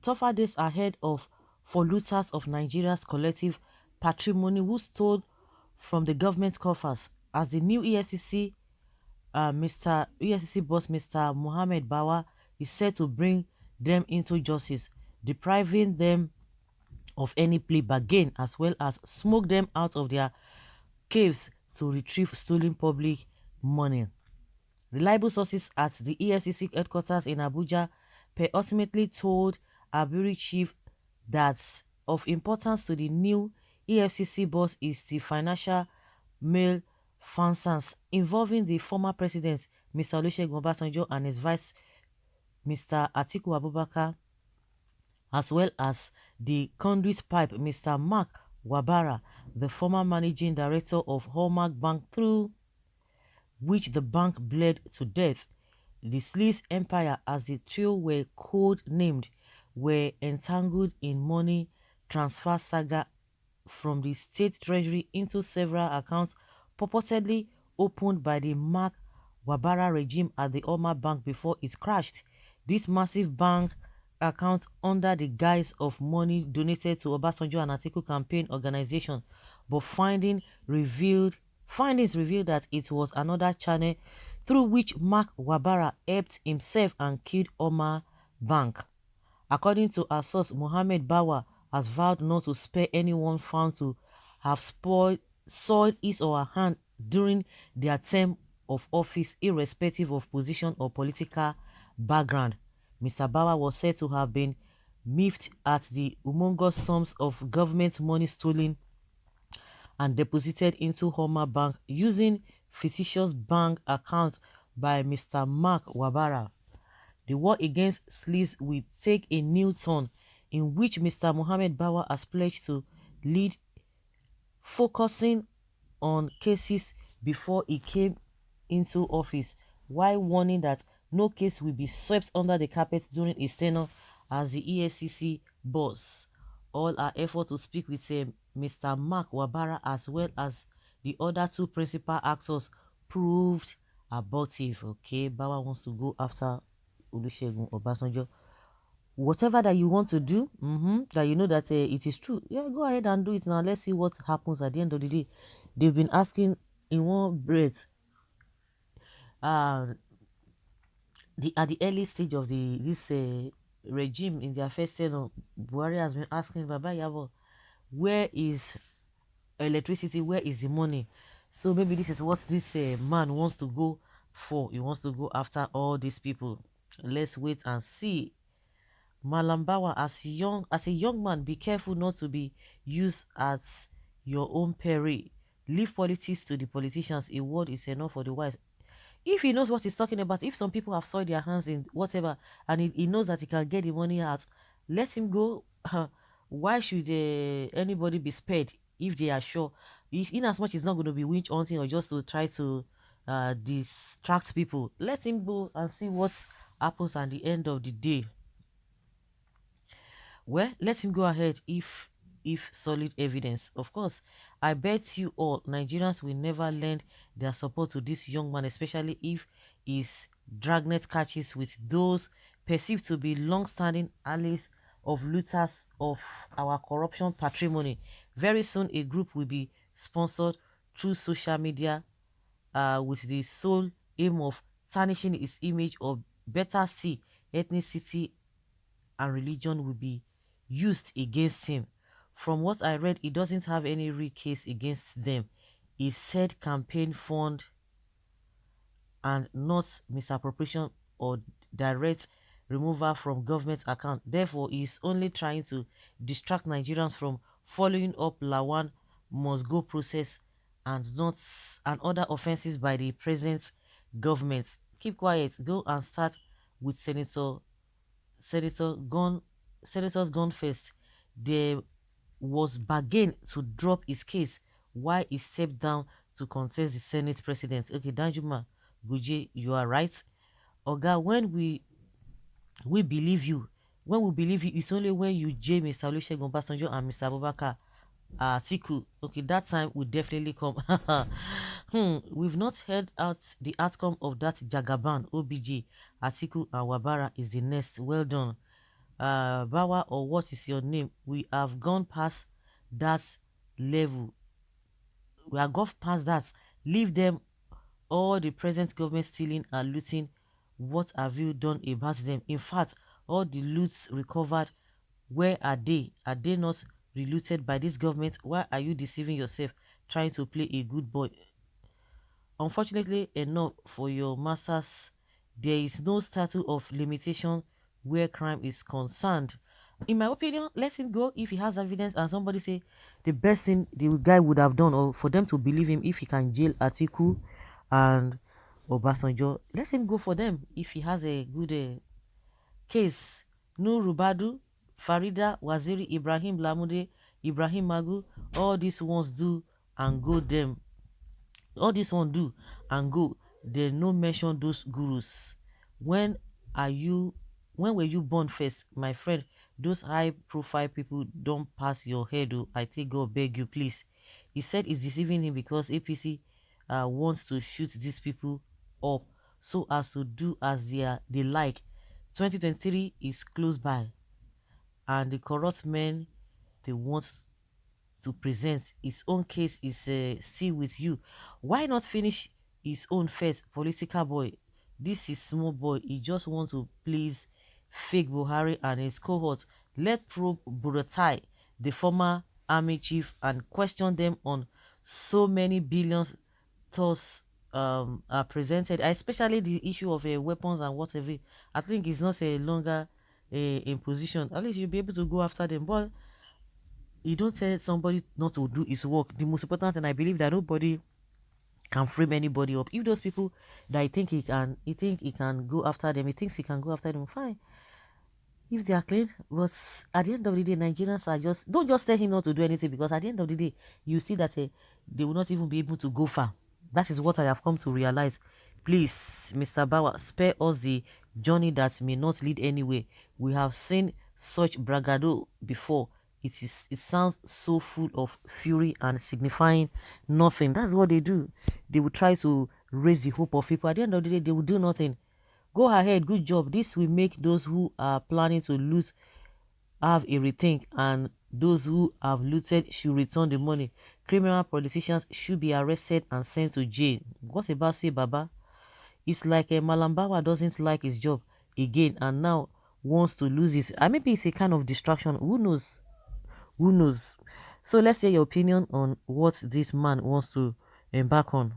tougher days ahead of for looters of Nigeria's collective patrimony who stole from the government coffers as the new EFCC Mr. EFCC boss Mr. Mohammed Bawa is set to bring them into justice, depriving them of any plea bargain as well as smoke them out of their caves to retrieve stolen public money. Reliable sources at the EFCC headquarters in Abuja ultimately told Aburi chief that of importance to the new EFCC boss is the financial malfeasance involving the former president, Mr. Olusegun Obasanjo, and his vice, Mr. Atiku Abubakar, as well as the conduit pipe, Mr. Mark Wabara, the former managing director of Hallmark Bank, through which the bank bled to death. The Sleaze Empire, as the trio were code-named, were entangled in money transfer saga from the state treasury into several accounts purportedly opened by the Mark Wabara regime at the Hallmark Bank before it crashed. This massive bank account under the guise of money donated to Obasanjo and Atiku campaign organization, but findings revealed that it was another channel through which Mark Wabara helped himself and killed Omar Bank. According to our source, Mohammed Bawa has vowed not to spare anyone found to have soiled his or her hand during their term of office, irrespective of position or political background. Mr. Bawa was said to have been miffed at the humongous sums of government money stolen and deposited into Hallmark Bank using fictitious bank accounts by Mr. Mark Wabara. The war against sleaze will take a new turn in which Mr. Mohammed Bawa has pledged to lead, focusing on cases before he came into office, while warning that no case will be swept under the carpet during his tenure as the EFCC boss. All our effort to speak with Mr. Mark Wabara as well as the other two principal actors proved abortive. Okay, Bawa wants to go after Olusegun Obasanjo. Whatever that you want to do, that you know that it is true, yeah, go ahead and do it now. Let's see what happens at the end of the day. They've been asking in one breath, at the early stage of this regime in their first tenure, Buhari has been asking Baba Yabo, where is electricity? Where is the money? So maybe this is what this man wants to go for. He wants to go after all these people. Let's wait and see. Malambawa, as a young man, be careful not to be used at your own peril. Leave politics to the politicians. A word is enough for the wise. If he knows what he's talking about, if some people have soiled their hands in whatever, and he knows that he can get the money out, let him go. Why should anybody be spared if they are sure? In as much it's not going to be witch hunting or just to try to distract people, let him go and see what happens at the end of the day. Well, let him go ahead if solid evidence. Of course, I bet you all Nigerians will never lend their support to this young man, especially if his dragnet catches with those perceived to be long-standing allies of looters of our corruption patrimony. Very soon, a group will be sponsored through social media with the sole aim of tarnishing his image, or better still, ethnicity and religion will be used against him. From what I read, he doesn't have any real case against them. He said campaign fund and not misappropriation or direct removal from government account. Therefore, he is only trying to distract Nigerians from following up Lawan must go process and not and other offenses by the present government. Keep quiet. Go and start with Senators gone first. There was bargain to drop his case while he stepped down to contest the Senate president. Okay, Danjuma Guji, you are right. Oga, when we believe you, it's only when you J Mr. Olusegun Obasanjo and Mr. Abubakar Atiku. Okay, that time will definitely come. We've not heard out the outcome of that Jagaban. OBJ, Atiku and Wabara is the next. Well done. Bawa, or what is your name, we have gone past that level. We have gone past that. Leave them. All the present government stealing and looting, what have you done about them? In fact, all the loots recovered, where are they? Are they not relooted by this government? Why are you deceiving yourself, trying to play a good boy? Unfortunately enough for your masters, there is no statute of limitation where crime is concerned. In my opinion, let him go if he has evidence, and somebody say the best thing the guy would have done, or for them to believe him, if he can jail ATIKU and Obasanjo, let him go for them if he has a good case. No Rubadu, Farida, Waziri, Ibrahim Lamude, Ibrahim Magu, all these ones do and go them. All this one do and go. They no mention those gurus. When are you? When were you born first, my friend? Those high-profile people don't pass your head. Oh, I think God beg you, please. He said it's deceiving him because APC wants to shoot these people up so as to do as they like. 2023 is close by, and the corrupt men, they want to present his own case is still with you. Why not finish his own first, political boy? This is small boy. He just wants to please fake Buhari and his cohort. Let probe Buratai, the former army chief, and question them on so many billions thus are presented, especially the issue of weapons and whatever. I think it's not a longer in position. At least you'll be able to go after them. But you don't tell somebody not to do his work. The most important thing, I believe, that nobody can frame anybody up. If those people that he think he can go after them, he thinks he can go after them, fine. If they are clean, but at the end of the day, Nigerians are just, don't just tell him not to do anything, because at the end of the day, you see that they will not even be able to go far. That is what I have come to realize. Please, Mr. Bauer, spare us the journey that may not lead anywhere. We have seen such bragado before. It sounds so full of fury and signifying nothing. That's what they do. They will try to raise the hope of people. At the end of the day, they will do nothing. Go ahead, good job. This will make those who are planning to loot have a rethink, and those who have looted should return the money. Criminal politicians should be arrested and sent to jail. What about say Baba? It's like a Malambawa doesn't like his job again and now wants to lose his. Maybe it's a kind of distraction. Who knows? Who knows? So let's hear your opinion on what this man wants to embark on.